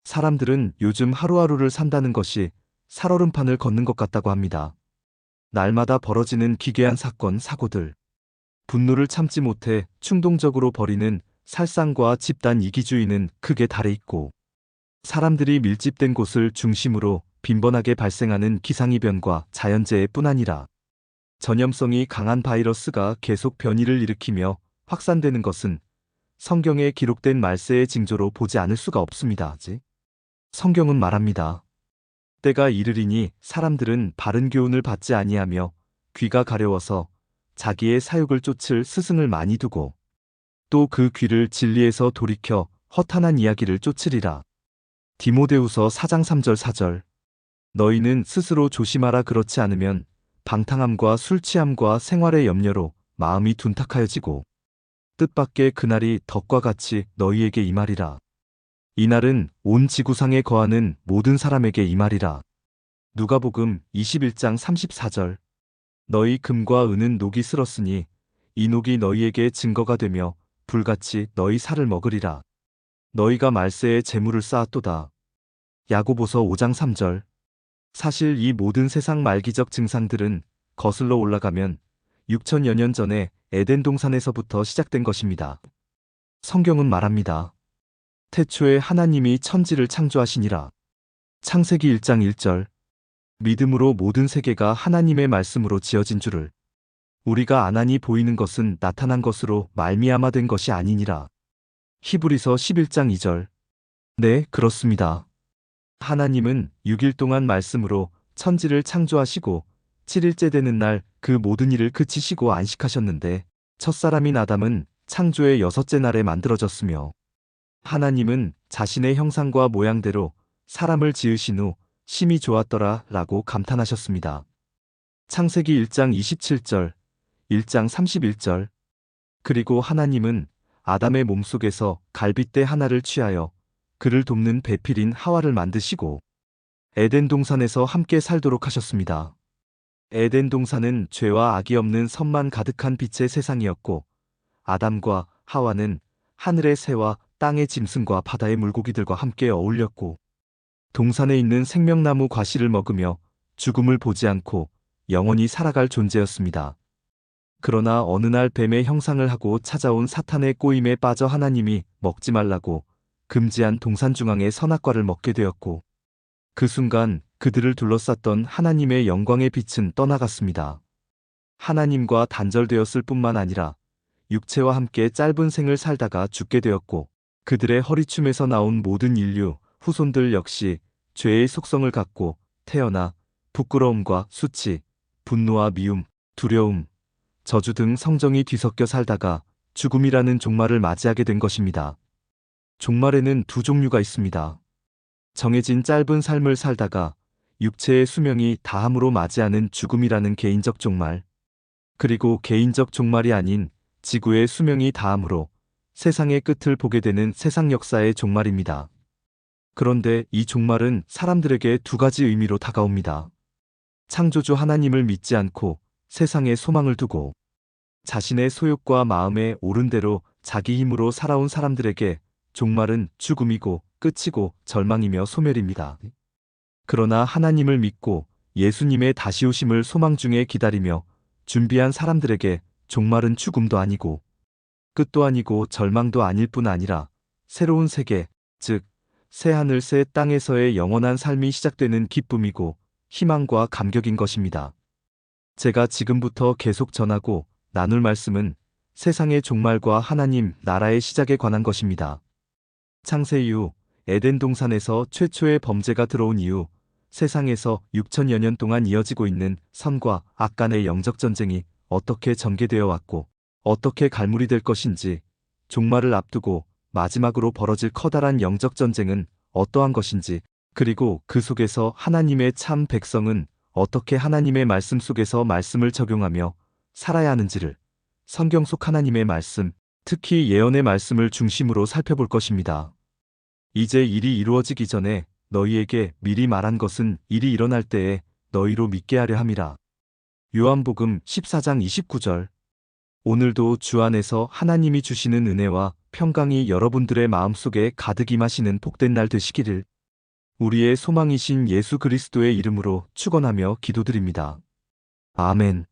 사람들은 요즘 하루하루를 산다는 것이 살얼음판을 걷는 것 같다고 합니다. 날마다 벌어지는 기괴한 사건, 사고들. 분노를 참지 못해 충동적으로 벌이는 살상과 집단 이기주의는 크게 달해 있고, 사람들이 밀집된 곳을 중심으로 빈번하게 발생하는 기상이변과 자연재해뿐 아니라 전염성이 강한 바이러스가 계속 변이를 일으키며 확산되는 것은 성경에 기록된 말세의 징조로 보지 않을 수가 없습니다. 성경은 말합니다. 때가 이르리니 사람들은 바른 교훈을 받지 아니하며 귀가 가려워서 자기의 사욕을 쫓을 스승을 많이 두고 또 그 귀를 진리에서 돌이켜 허탄한 이야기를 쫓으리라. 디모데후서 4장 3절 4절. 너희는 스스로 조심하라. 그렇지 않으면 방탕함과 술 취함과 생활의 염려로 마음이 둔탁하여지고 뜻밖의 그날이 덕과 같이 너희에게 임하리라. 이날은 온 지구상에 거하는 모든 사람에게 임하리라. 누가복음 21장 34절. 너희 금과 은은 녹이 쓸었으니 이 녹이 너희에게 증거가 되며 불같이 너희 살을 먹으리라. 너희가 말세에 재물을 쌓았도다. 야고보서 5장 3절. 사실 이 모든 세상 말기적 증상들은 거슬러 올라가면 6천여 년 전에 에덴 동산에서부터 시작된 것입니다. 성경은 말합니다. 태초에 하나님이 천지를 창조하시니라. 창세기 1장 1절. 믿음으로 모든 세계가 하나님의 말씀으로 지어진 줄을 우리가 아나니 보이는 것은 나타난 것으로 말미암아 된 것이 아니니라. 히브리서 11장 2절. 네, 그렇습니다. 하나님은 6일 동안 말씀으로 천지를 창조하시고 7일째 되는 날 그 모든 일을 그치시고 안식하셨는데 첫사람인 아담은 창조의 6째 날에 만들어졌으며 하나님은 자신의 형상과 모양대로 사람을 지으신 후 심히 좋았더라 라고 감탄하셨습니다. 창세기 1장 27절, 1장 31절. 그리고 하나님은 아담의 몸속에서 갈빗대 하나를 취하여 그를 돕는 배필인 하와를 만드시고 에덴 동산에서 함께 살도록 하셨습니다. 에덴 동산은 죄와 악이 없는 선만 가득한 빛의 세상이었고 아담과 하와는 하늘의 새와 땅의 짐승과 바다의 물고기들과 함께 어울렸고 동산에 있는 생명나무 과실을 먹으며 죽음을 보지 않고 영원히 살아갈 존재였습니다. 그러나 어느 날 뱀의 형상을 하고 찾아온 사탄의 꼬임에 빠져 하나님이 먹지 말라고 금지한 동산 중앙의 선악과를 먹게 되었고 그 순간 그들을 둘러쌌던 하나님의 영광의 빛은 떠나갔습니다. 하나님과 단절되었을 뿐만 아니라 육체와 함께 짧은 생을 살다가 죽게 되었고 그들의 허리춤에서 나온 모든 인류, 후손들 역시 죄의 속성을 갖고 태어나 부끄러움과 수치, 분노와 미움, 두려움, 저주 등 성정이 뒤섞여 살다가 죽음이라는 종말을 맞이하게 된 것입니다. 종말에는 두 종류가 있습니다. 정해진 짧은 삶을 살다가 육체의 수명이 다함으로 맞이하는 죽음이라는 개인적 종말, 그리고 개인적 종말이 아닌 지구의 수명이 다함으로 세상의 끝을 보게 되는 세상 역사의 종말입니다. 그런데 이 종말은 사람들에게 두 가지 의미로 다가옵니다. 창조주 하나님을 믿지 않고 세상에 소망을 두고 자신의 소욕과 마음에 옳은 대로 자기 힘으로 살아온 사람들에게 종말은 죽음이고 끝이고 절망이며 소멸입니다. 그러나 하나님을 믿고 예수님의 다시 오심을 소망 중에 기다리며 준비한 사람들에게 종말은 죽음도 아니고 끝도 아니고 절망도 아닐 뿐 아니라 새로운 세계, 즉 새하늘 새 땅에서의 영원한 삶이 시작되는 기쁨이고 희망과 감격인 것입니다. 제가 지금부터 계속 전하고 나눌 말씀은 세상의 종말과 하나님 나라의 시작에 관한 것입니다. 창세 이후 에덴 동산에서 최초의 범죄가 들어온 이후 세상에서 6천여 년 동안 이어지고 있는 선과 악 간의 영적 전쟁이 어떻게 전개되어 왔고 어떻게 갈무리 될 것인지, 종말을 앞두고 마지막으로 벌어질 커다란 영적 전쟁은 어떠한 것인지, 그리고 그 속에서 하나님의 참 백성은 어떻게 하나님의 말씀 속에서 말씀을 적용하며 살아야 하는지를 성경 속 하나님의 말씀, 특히 예언의 말씀을 중심으로 살펴볼 것입니다. 이제 일이 이루어지기 전에 너희에게 미리 말한 것은 일이 일어날 때에 너희로 믿게 하려 함이라. 요한복음 14장 29절. 오늘도 주 안에서 하나님이 주시는 은혜와 평강이 여러분들의 마음속에 가득 임하시는 복된 날 되시기를. 우리의 소망이신 예수 그리스도의 이름으로 축원하며 기도드립니다. 아멘.